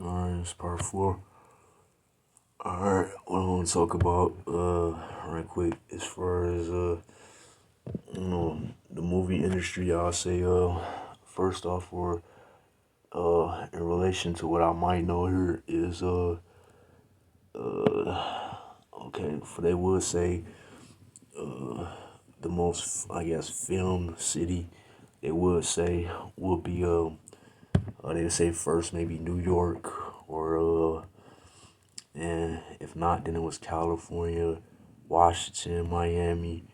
Alright, it's part four. Alright, what I want to talk about, right quick, as far as, the movie industry, I'll say, first off, or, in relation to what I might know here is, okay, for they would say, the most, I guess, filmed city, they would say, would be, they would say first maybe New York, or, and if not, then it was California, Washington, Miami,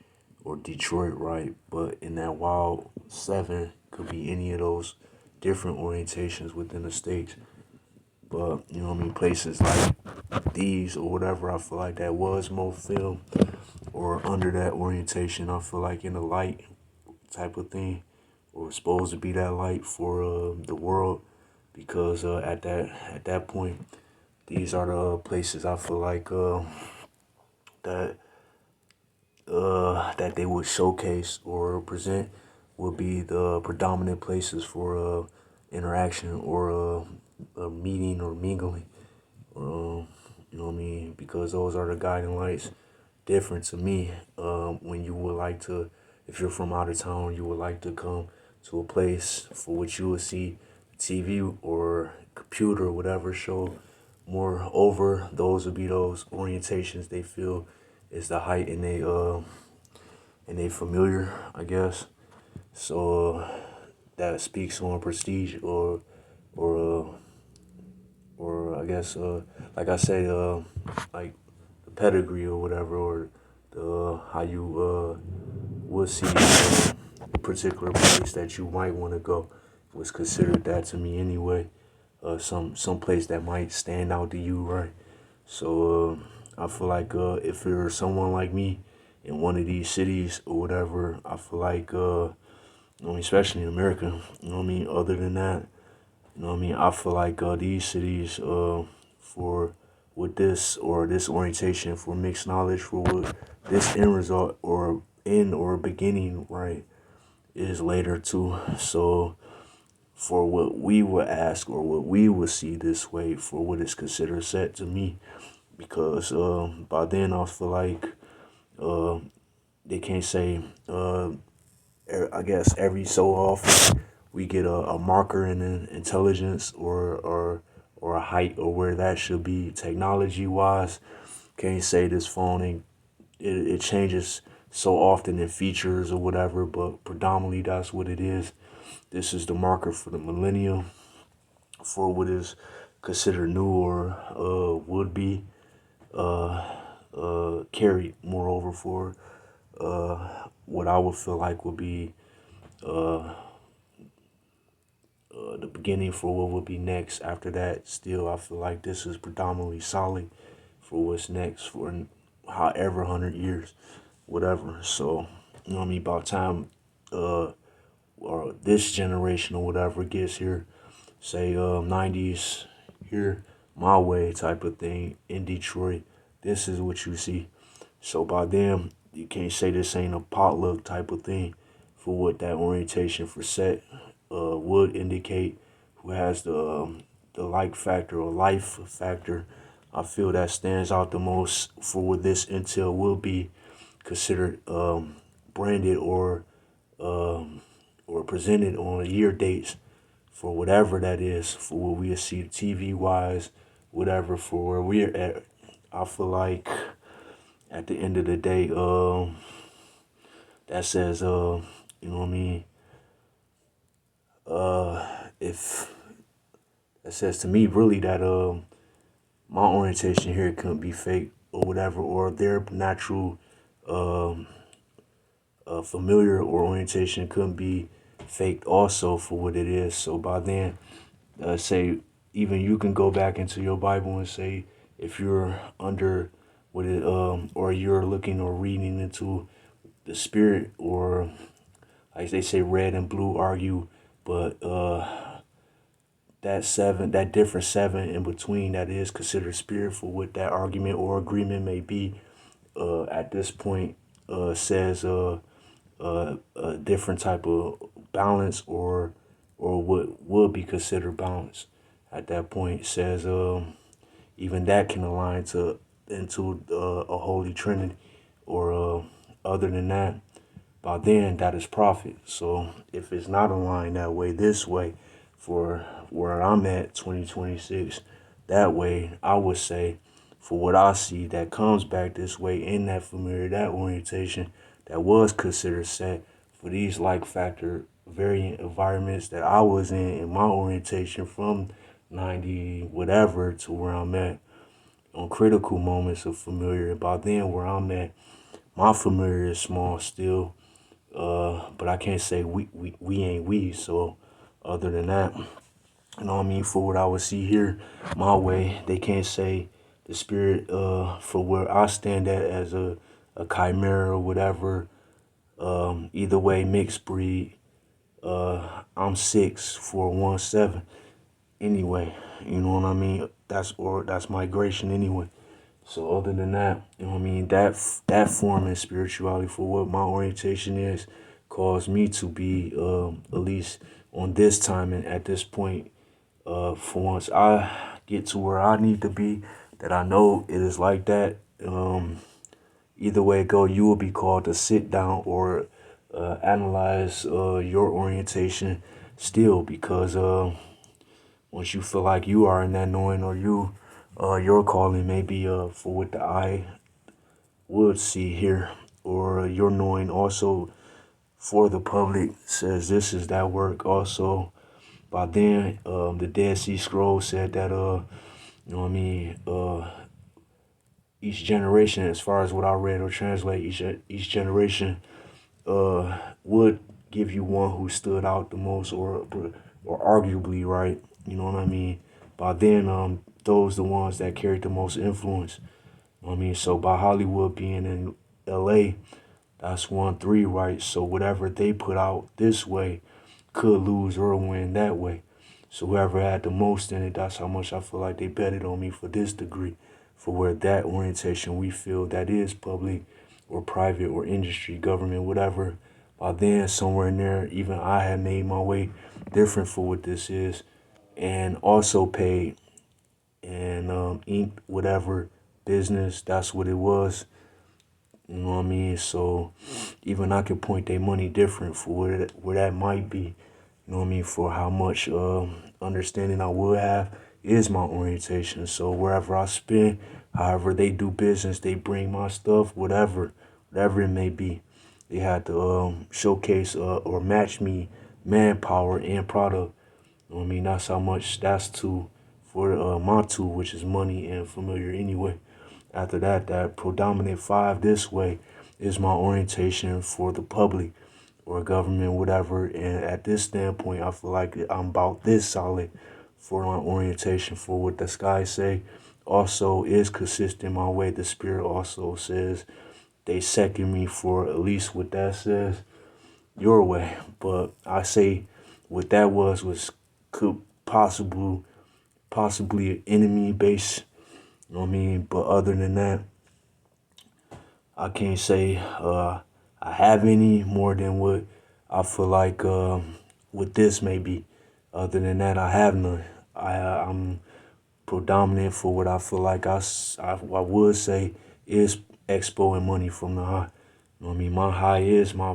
or Detroit, right? But in that wild seven, could be any of those different orientations within the states. But you know what I mean, places like these or whatever, I feel like that was more film or under that orientation. I feel like in the light type of thing, or supposed to be that light for the world, because at that point, these are the places I feel like that that they would showcase or present would be the predominant places for interaction or a meeting or mingling. You know what I mean? Because those are the guiding lights. Different to me when you would like to, if you're from out of town, you would like to come to a place for which you would see TV or computer or whatever show. Moreover, those would be those orientations they feel is the height and they familiar, I guess. So that speaks on prestige or or I guess like I say like the pedigree or whatever or the how you would see a particular place that you might want to go was considered that to me anyway. Some place that might stand out to you, right? So I feel like if you're someone like me in one of these cities or whatever, I feel like I mean, especially in America, you know what I mean. Other than that, you know what I mean. I feel like these cities for with this or this orientation for mixed knowledge for what this end result or end or beginning right is later too. So for what we would ask or what we would see this way for what is considered set to me because by then I feel like uh, they can't say I guess every so often we get a marker in intelligence or a height or where that should be technology wise. Can't say this phone ain't it changes so often in features or whatever, but predominantly that's what it is. This is the marker for the millennium for what is considered new or would be carried moreover for what I would feel like would be the beginning for what would be next after that. Still, I feel like this is predominantly solid for what's next for however 100 years, whatever. So, you know what I mean? About time, uh, or this generation or whatever gets here, say, 90s here, my way type of thing in Detroit. This is what you see. So by then, you can't say this ain't a potluck type of thing for what that orientation for set would indicate. Who has the like factor or life factor? I feel that stands out the most for what this intel will be considered branded or presented on year dates for whatever that is for what we see TV wise, whatever for where we're at. I feel like at the end of the day, that says, you know what I mean? If that says to me really that my orientation here couldn't be fake or whatever, or their natural um familiar or orientation couldn't be faked also for what it is. So by then, say even you can go back into your Bible and say if you're under what it or you're looking or reading into the spirit or like they say red and blue argue, but that seven, that different seven in between that is considered spirit for what that argument or agreement may be, at this point, says a different type of balance or what would be considered balance at that point says even that can align to into a holy trinity, or other than that, by then that is profit. So if it's not aligned that way, this way, for where I'm at 2026, that way I would say, for what I see that comes back this way in that familiar, that orientation that was considered set for these like factor variant environments that I was in my orientation from 90 whatever to where I'm at on critical moments of familiar. And by then where I'm at, my familiar is small still, but I can't say we ain't we. So other than that, you know what I mean, for what I would see here, my way, they can't say the spirit for where I stand at as a chimera or whatever. Either way, mixed breed. I'm 6'4", 1'7". Anyway, you know what I mean? That's migration anyway. So other than that, you know what I mean, that form of spirituality for what my orientation is caused me to be at least on this time and at this point, for once I get to where I need to be, that I know it is like that. Either way it go, you will be called to sit down or analyze your orientation still, because once you feel like you are in that knowing, or your calling may be for what the eye would see here, or your knowing also for the public says this is that work also. By then, the Dead Sea Scrolls said that you know what I mean, each generation, as far as what I read or translate, each generation would give you one who stood out the most, or arguably right. You know what I mean? By then, those the ones that carried the most influence. You know what I mean, so by Hollywood being in L.A., that's 1-3, right? So whatever they put out this way could lose or win that way. So whoever had the most in it, that's how much I feel like they betted on me for this degree, for where that orientation we feel that is public or private or industry, government, whatever. By then, somewhere in there, even I had made my way different for what this is, and also paid and inked whatever business. That's what it was. You know what I mean? So even I could point their money different for where that might be. You know what I mean? For how much understanding I would have is my orientation. So wherever I spend, however they do business, they bring my stuff, whatever it may be. They had to showcase or match me manpower and product. You know what I mean? That's how much that's to for my tool, which is money and familiar anyway. After that, that predominant five this way is my orientation for the public or government, whatever. And at this standpoint, I feel like I'm about this solid for my orientation for what the sky say. Also is consistent my way. The spirit also says they second me for at least what that says your way. But I say what that was could possibly an enemy base. You know what I mean? But other than that, I can't say I have any more than what I feel like with this maybe. Other than that, I have none. I'm predominant for what I feel like I would say is expo and money from the high. You know what I mean? My high is my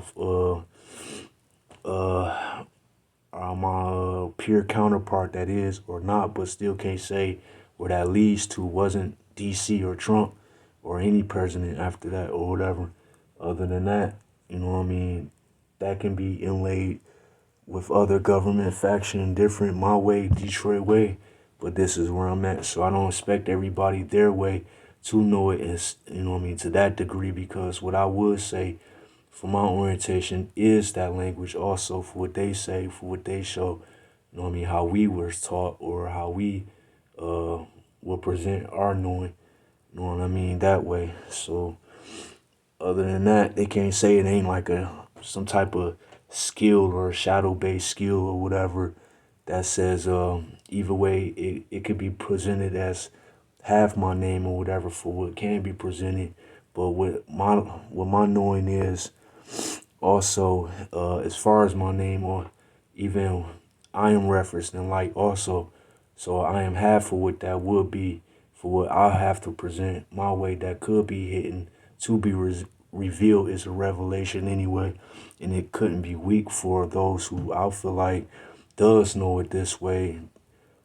peer counterpart that is or not, but still can't say where that leads to wasn't DC or Trump or any president after that or whatever. Other than that, you know what I mean, that can be inlaid with other government faction different, my way, Detroit way, but this is where I'm at. So I don't expect everybody their way to know it as, you know what I mean, to that degree, because what I would say for my orientation is that language also for what they say, for what they show, you know what I mean, how we were taught or how we will present our knowing, you know what I mean, that way. So other than that, they can't say it ain't like some type of skill or shadow based skill or whatever that says either way it could be presented as half my name or whatever for what can be presented. But what my knowing is also, as far as my name, or even I am referenced in light also. So I am half of what that would be for what I have to present my way that could be hidden to be revealed is a revelation anyway. And it couldn't be weak for those who I feel like does know it this way.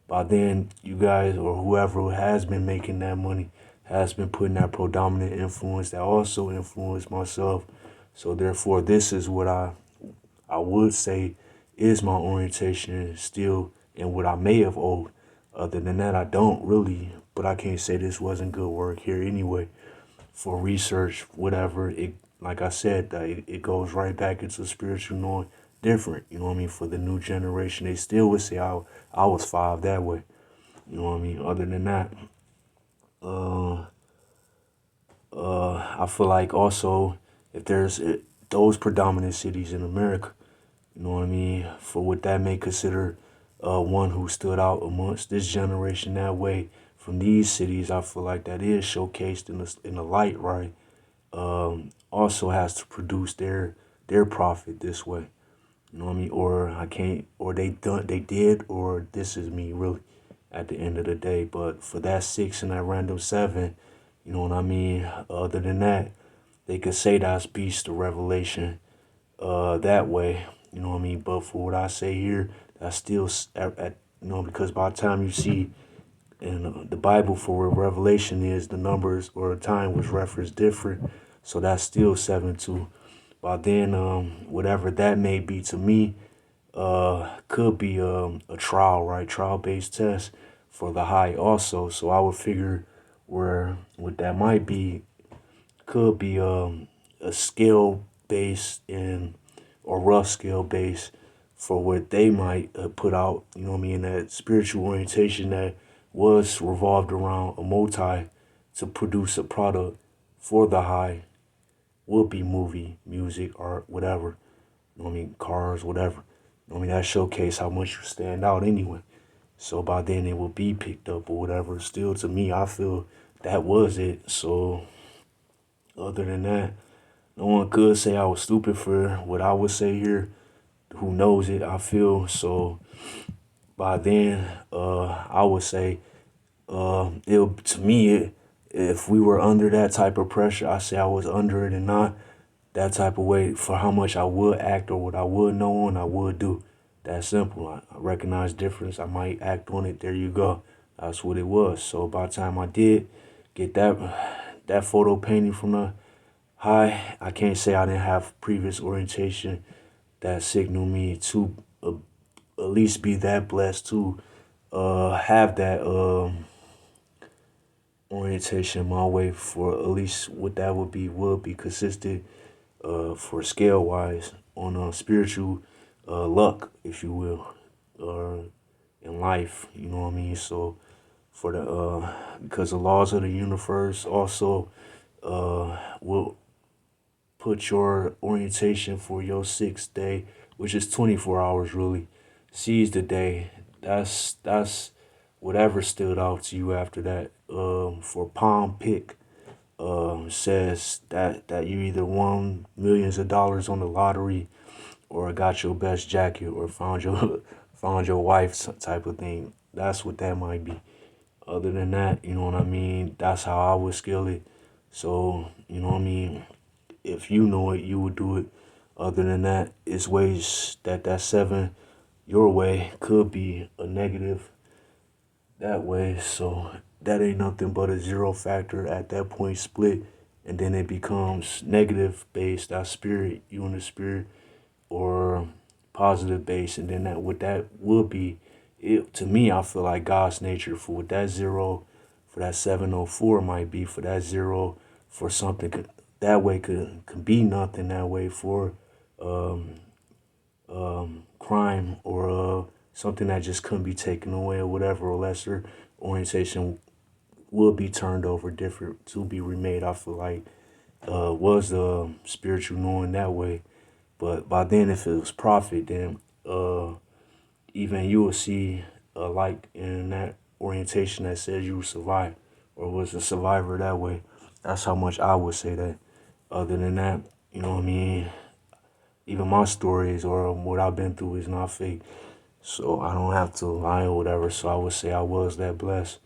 By then, you guys or whoever has been making that money has been putting that predominant influence that also influenced myself. So therefore, this is what I would say is my orientation still and what I may have owed. Other than that, I don't really, but I can't say this wasn't good work here anyway. For research, whatever, it like I said, it goes right back into spiritual knowing different. You know what I mean? For the new generation, they still would say I was five that way. You know what I mean? Other than that, uh, I feel like also if there's those predominant cities in America, you know what I mean, for what that may consider one who stood out amongst this generation that way from these cities, I feel like that is showcased in the light, right? Also has to produce their profit this way. You know what I mean? Or I can't, or they did, or this is me really at the end of the day. But for that six and that random seven, you know what I mean? Other than that, they could say that's beast of revelation that way. You know what I mean? But for what I say here, that's still you know, because by the time you see in the Bible for where Revelation is, the numbers or time was referenced different. So that's still 7-2. By then, whatever that may be to me, could be a trial, right? Trial based test for the high also. So I would figure where what that might be could be a scale base in or rough scale base for what they might put out, you know what I mean, that spiritual orientation that was revolved around a multi to produce a product for the high would be movie, music, art, whatever. You know what I mean, cars, whatever. You know what I mean, that showcase how much you stand out anyway. So by then it will be picked up or whatever. Still to me, I feel that was it. So other than that, no one could say I was stupid for what I would say here. Who knows it? I feel so. By then, I would say, it to me, if we were under that type of pressure, I say I was under it and not that type of way for how much I would act or what I would know and I would do. That simple. I recognize difference. I might act on it. There you go. That's what it was. So by the time I did get that photo painting from the high, I can't say I didn't have previous orientation that signaled me to at least be that blessed to have that orientation my way for at least what that would be consistent for scale wise on spiritual luck, if you will, or in life. You know what I mean? So for the because the laws of the universe also will put your orientation for your sixth day, which is 24 hours really, seize the day. That's whatever stood out to you after that. For Palm Pick, says that you either won millions of dollars on the lottery, or got your best jacket, or found your found your wife type of thing. That's what that might be. Other than that, you know what I mean. That's how I would scale it. So you know what I mean. If you know it, you would do it. Other than that, it's ways that seven your way could be a negative that way. So that ain't nothing but a zero factor at that point split. And then it becomes negative based, that spirit, you and the spirit, or positive based. And then that what that would be, it to me, I feel like God's nature for what that zero, for that 704 might be, for that zero, for something that way could be nothing that way for um crime or something that just couldn't be taken away or whatever, or lesser orientation will be turned over different to be remade. I feel like was the spiritual knowing that way. But by then, if it was profit, then even you will see a light in that orientation that says you survived or was a survivor that way. That's how much I would say that. Other than that, you know what I mean? Even my stories or what I've been through is not fake. So I don't have to lie or whatever. So I would say I was that blessed.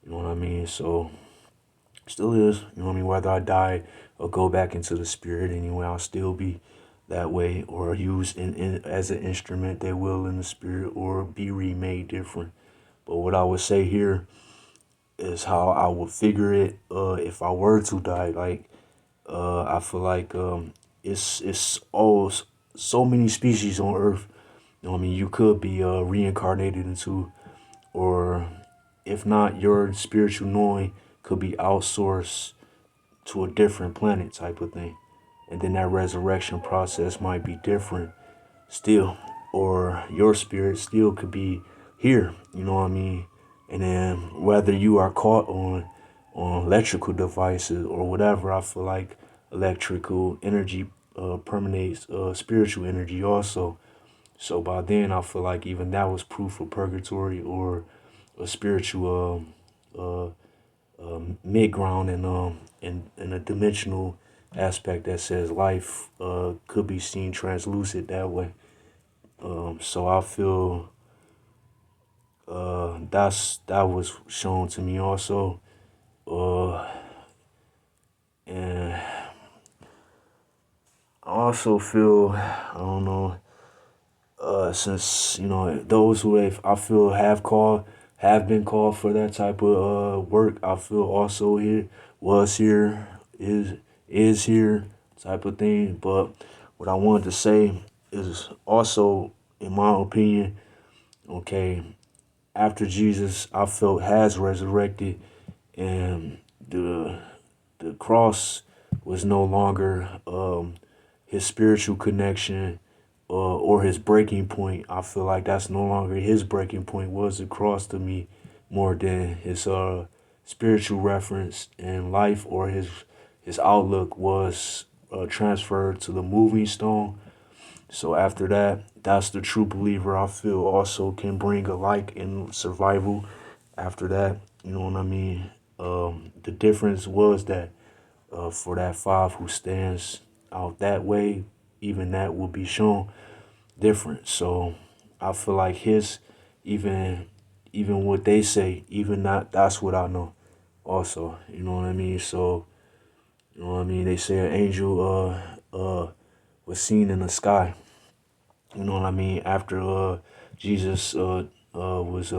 You know what I mean? So still is. You know what I mean? Whether I die or go back into the spirit anyway, I'll still be that way or used as an instrument that will in the spirit or be remade different. But what I would say here is how I would figure it if I were to die. Like I feel like it's all so many species on Earth. You know what I mean? You could be reincarnated into, or if not, your spiritual knowing could be outsourced to a different planet type of thing. And then that resurrection process might be different still. Or your spirit still could be here, you know what I mean? And then whether you are caught on electrical devices or whatever, I feel like electrical energy permeates spiritual energy also. So by then, I feel like even that was proof of purgatory or a spiritual mid ground and in a dimensional aspect that says life could be seen translucent that way. So I feel that was shown to me also, uh, and I also feel I don't know since those who I feel have been called for that type of work. I feel also here was here is here type of thing. But what I wanted to say is also, in my opinion, okay, after Jesus, I felt has resurrected, and the cross was no longer his spiritual connection or his breaking point. I feel like that's no longer his breaking point. Was the cross to me more than his spiritual reference in life or his outlook was transferred to the moving stone. So after that, that's the true believer I feel also can bring a like in survival. After that, you know what I mean? The difference was that for that five who stands out that way, even that will be shown different. So I feel like his even even what they say, even not that's what I know also. You know what I mean? So you know what I mean? They say an angel was seen in the sky. You know what I mean? After Jesus was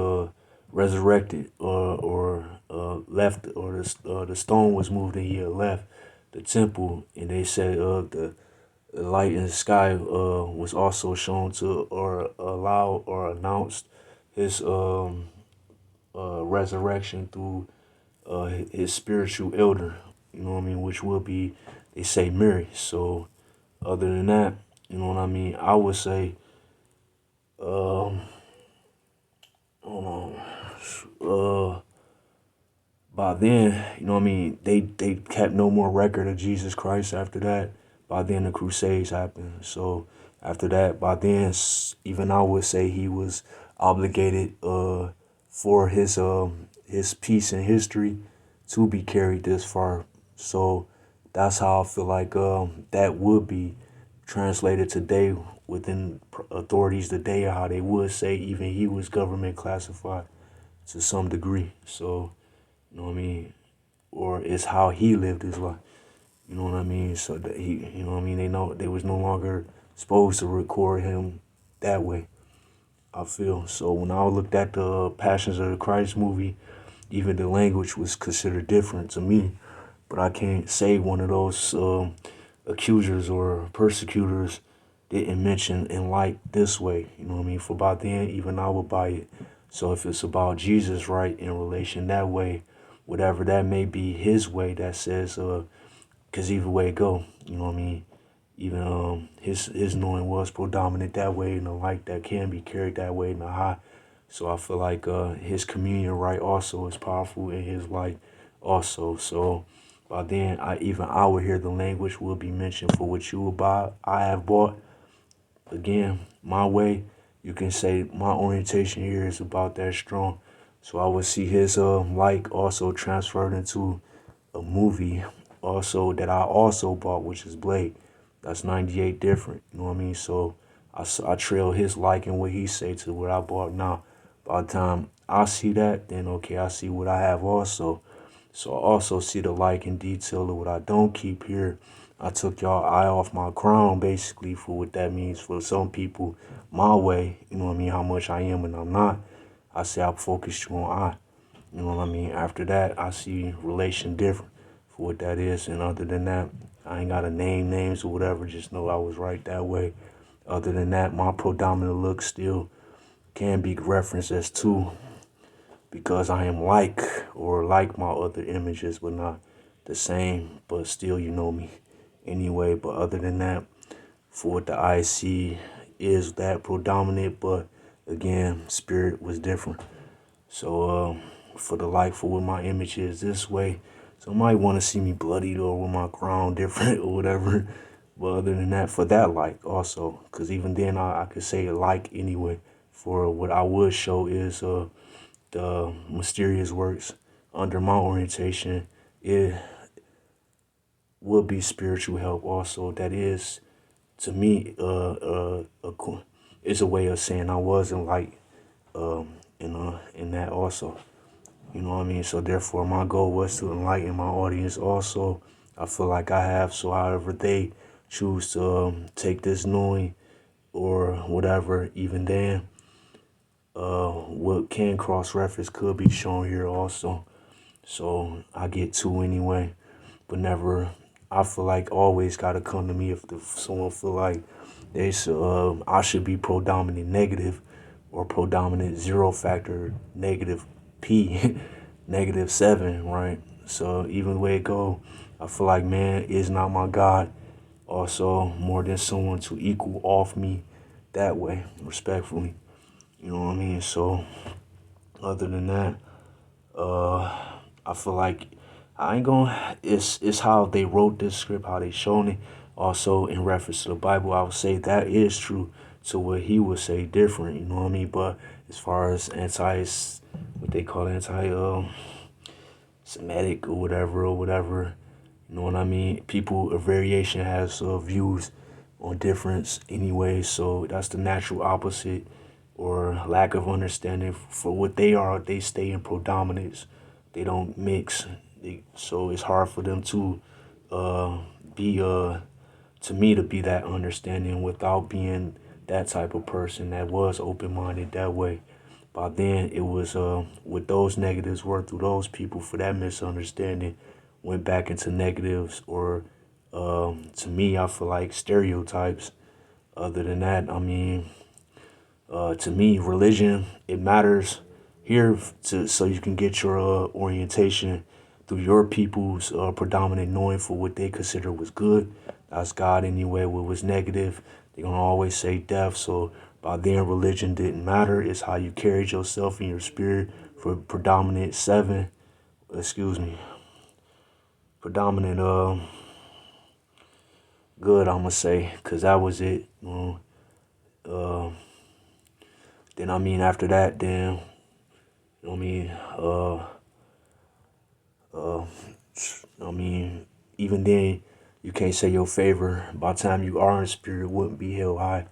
resurrected or left or the stone was moved and he had left the temple, and they said the light in the sky was also shown to or allow or announced his resurrection through his spiritual elder. You know what I mean? Which will be, they say, Mary. So other than that, you know what I mean? I would say, um, hold on, by then, you know what I mean, they kept no more record of Jesus Christ after that. By then the Crusades happened. So after that, by then even I would say he was obligated for his piece in history to be carried this far. So that's how I feel like that would be translated today within authorities today, how they would say even he was government classified to some degree. So you know what I mean? Or it's how he lived his life. You know what I mean? So that you know what I mean? They know they was no longer supposed to record him that way. I feel so. When I looked at the Passions of the Christ movie, even the language was considered different to me. But I can't say one of those accusers or persecutors didn't mention in light this way. You know what I mean? For by then, even I would buy it. So if it's about Jesus, right, in relation that way, whatever that may be, his way that says, because either way it go, you know what I mean? Even his knowing was predominant that way in the light that can be carried that way in the high. So I feel like his communion right also is powerful in his light also. So by then I would hear the language will be mentioned for what you will buy. I have bought again my way. You can say my orientation here is about that strong. So I would see his like also transferred into a movie also that I also bought, which is Blade. That's 98 different. You know what I mean? So I trail his like and what he say to what I bought now. By the time I see that, then okay, I see what I have also. So I also see the like and detail of what I don't keep here. I took y'all eye off my crown basically for what that means for some people, my way, you know what I mean, how much I am and I'm not. I say I focus you on I. You know what I mean? After that, I see relation different for what that is. And other than that, I ain't got to name names or whatever. Just know I was right that way. Other than that, my predominant look still can be referenced as two because I am like or like my other images, but not the same. But still, you know me anyway. But other than that, for what the eye see is that predominant. But again, spirit was different. So for the like for what my image is this way, somebody want to see me bloodied or with my crown different or whatever. But other than that, for that like also, because even then I could say like anyway. For what I would show is the mysterious works under my orientation. It will be spiritual help also. That is to me it's a way of saying I wasn't like in that also. You know what I mean? So therefore, my goal was to enlighten my audience. Also, I feel like I have. So however they choose to take this knowing or whatever, even then, what can cross reference could be shown here also. So I get two anyway, but never. I feel like always got to come to me if someone feel like they should, I should be predominant negative or predominant zero factor negative P, -7, right? So even the way it go, I feel like man is not my God. Also, more than someone to equal off me that way, respectfully. You know what I mean? So other than that, I feel like I ain't gonna. It's how they wrote this script, how they shown it. Also, in reference to the Bible, I would say that is true to what he would say different. You know what I mean? But as far as what they call Semitic or whatever, you know what I mean? People, a variation has views on difference anyway. So that's the natural opposite or lack of understanding for what they are. They stay in predominance. They don't mix. So it's hard for them to uh, be to me to be that understanding without being that type of person that was open minded that way. By then, it was with those negatives worked through those people for that misunderstanding, went back into negatives or to me, I feel like stereotypes. Other than that, I mean, to me, religion it matters here to so you can get your orientation through your people's predominant knowing for what they consider was good. That's God anyway. What was negative, they're gonna always say death. So by then, religion didn't matter. It's how you carried yourself and your spirit for predominant seven. Excuse me, predominant good. I'ma say because that was it. Then I mean after that, then you know what I mean. I mean, even then, you can't say your favor. By the time you are in spirit, wouldn't be held high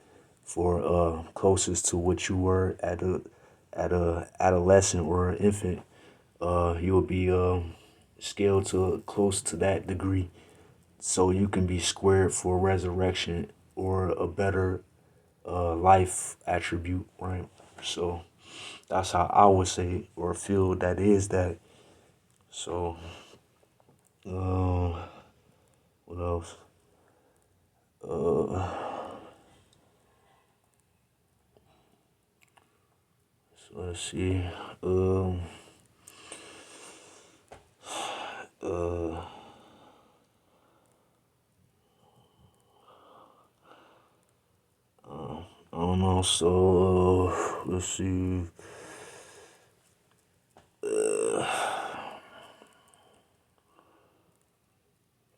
for closest to what you were at a adolescent or an infant. You would be scaled to close to that degree, so you can be squared for resurrection or a better life attribute, right? So that's how I would say or feel that is that. So, what else? So let's see. Um, uh, I don't know. So let's see.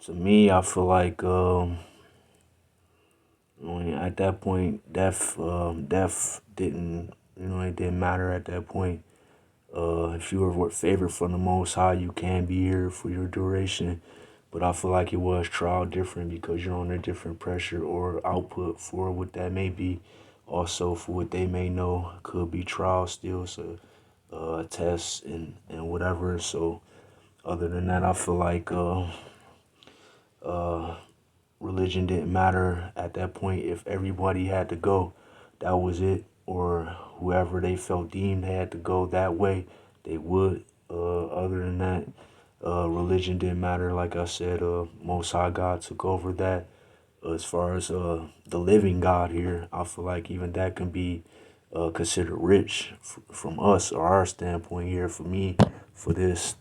To me, I feel like when at that point, death didn't, it didn't matter at that point. If you were favored from the Most High, you can be here for your duration. But I feel like it was trial different because you're under different pressure or output for what that may be. Also, for what they may know, could be trial still, so tests and whatever. So, other than that, I feel like uh, religion didn't matter at that point. If everybody had to go, that was it. Or whoever they felt deemed had to go that way, they would. Other than that, religion didn't matter. Like I said, Most High God took over that. As far as the living God here, I feel like even that can be considered rich from us or our standpoint here. For me, for this,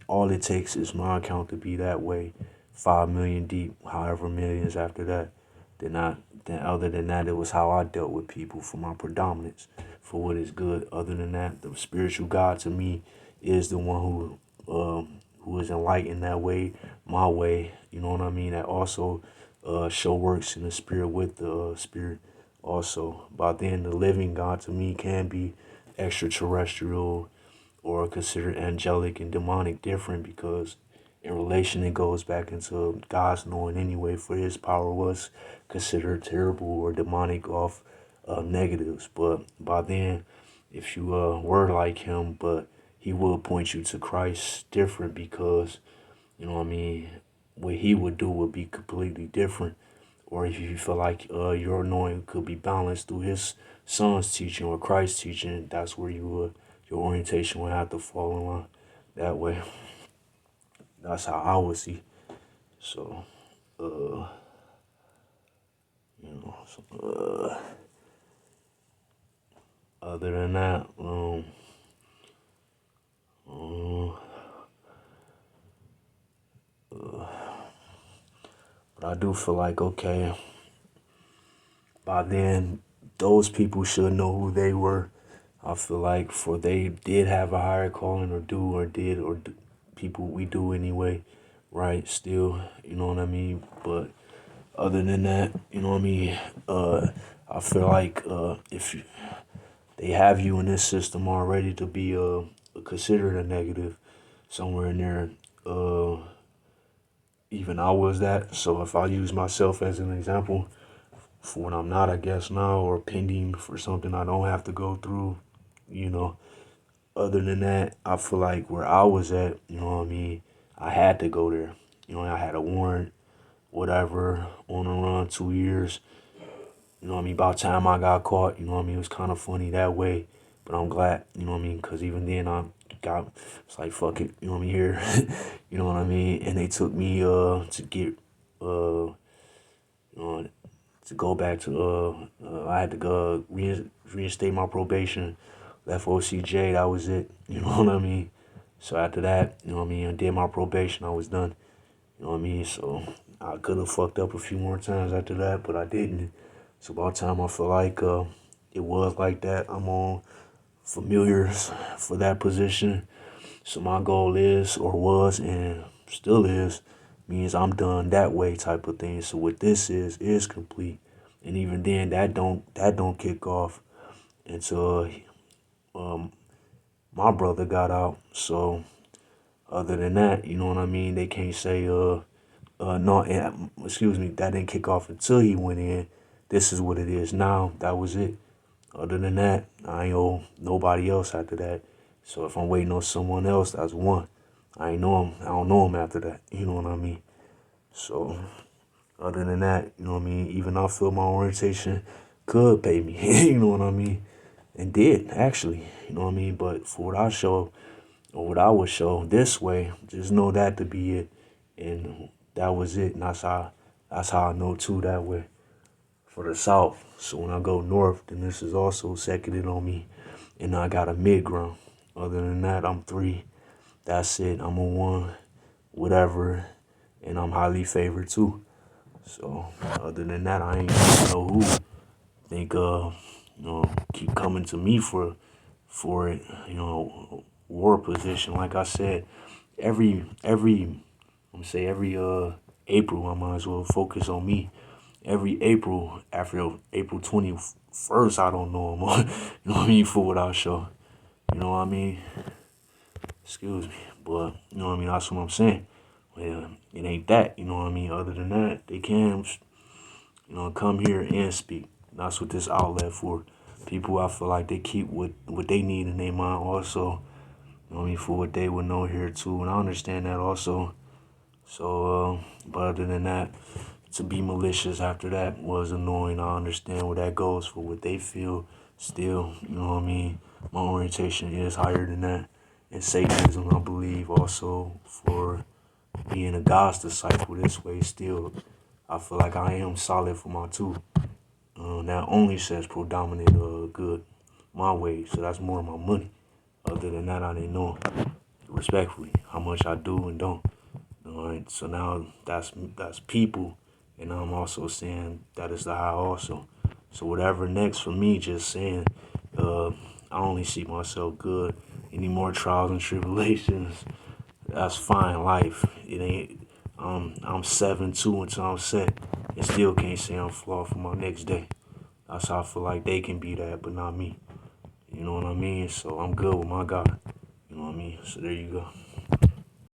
all it takes is my account to be that way, 5 million deep, however millions after that. Then I, then other than that, it was how I dealt with people for my predominance, for what is good. Other than that, the spiritual God to me is the one who is enlightened that way, my way. You know what I mean? That also show works in the spirit with the spirit also. By then, the living God to me can be extraterrestrial or considered angelic and demonic different because in relation it goes back into God's knowing anyway, for his power was considered terrible or demonic off negatives. But by then, if you were like him, but he will point you to Christ different because, you know what I mean, what he would do would be completely different. Or if you feel like your anointing could be balanced through his son's teaching or Christ's teaching, that's where you would, your orientation would have to fall in line that way. That's how I would see. So, uh, other than that, um, but I do feel like, okay, by then, those people should know who they were. I feel like for they did have a higher calling or do or did or do, people we do anyway, right? Still, you know what I mean? But other than that, you know what I mean? I feel like if they have you in this system already to be considered a negative somewhere in there, even I was that. So if I use myself as an example, for when I'm not, I guess now, or pending for something I don't have to go through, you know. Other than that, I feel like where I was at, you know what I mean, I had to go there. You know, I had a warrant, whatever, on the run, 2 years. You know what I mean? By the time I got caught, you know what I mean, it was kind of funny that way. But I'm glad, you know what I mean, because even then I got, it's like, fuck it, you know what I mean, here. You know what I mean? And they took me to get, you know, to go back to I had to go reinstate my probation, left OCJ, that was it. You know what I mean? So after that, you know what I mean, I did my probation, I was done. You know what I mean? So I could have fucked up a few more times after that, but I didn't. So by the time I feel like it was like that, I'm on familiars for that position. So my goal is, or was, and still is, means I'm done that way type of thing. So what this is complete, and even then that don't kick off until my brother got out. So other than that, you know what I mean. They can't say no, excuse me, that didn't kick off until he went in. This is what it is now. That was it. Other than that, I ain't owe nobody else after that. So if I'm waiting on someone else, that's one. I ain't know him. I don't know him after that. You know what I mean? So other than that, you know what I mean? Even I feel my orientation could pay me. You know what I mean? And did actually. You know what I mean? But for what I show or what I would show this way, just know that to be it. And that was it. And that's how I know too that way for the South. So when I go north, then this is also seconded on me. And I got a mid ground. Other than that, I'm three. That's it. I'm a one, whatever. And I'm highly favored too. So other than that, I ain't know who think keep coming to me for it, war position. Like I said, every I'm gonna say every April, I might as well focus on me. Every April after April 21st, I don't know him. You know what I mean, for what I show. You know what I mean? Excuse me. But you know what I mean, that's what I'm saying. Yeah, it ain't that, you know what I mean? Other than that, they can, come here and speak. That's what this outlet for. People, I feel like they keep what they need in their mind also, you know what I mean, for what they would know here too. And I understand that also. So, but other than that, to be malicious after that was annoying. I understand where that goes for what they feel still, you know what I mean? My orientation is higher than that. And Satanism, I believe, also for being a God's disciple this way still. I feel like I am solid for my two. That only says predominant good my way, so that's more of my money. Other than that, I didn't know respectfully how much I do and don't. All right, so now that's people, and I'm also saying that is the high also. So whatever next for me, just saying, I only see myself good. Any more trials and tribulations, that's fine. Life, it ain't. I'm 7-2 until I'm set, and still can't say I'm flawed for my next day. That's how I feel like they can be that, but not me. You know what I mean? So I'm good with my God. You know what I mean? So there you go.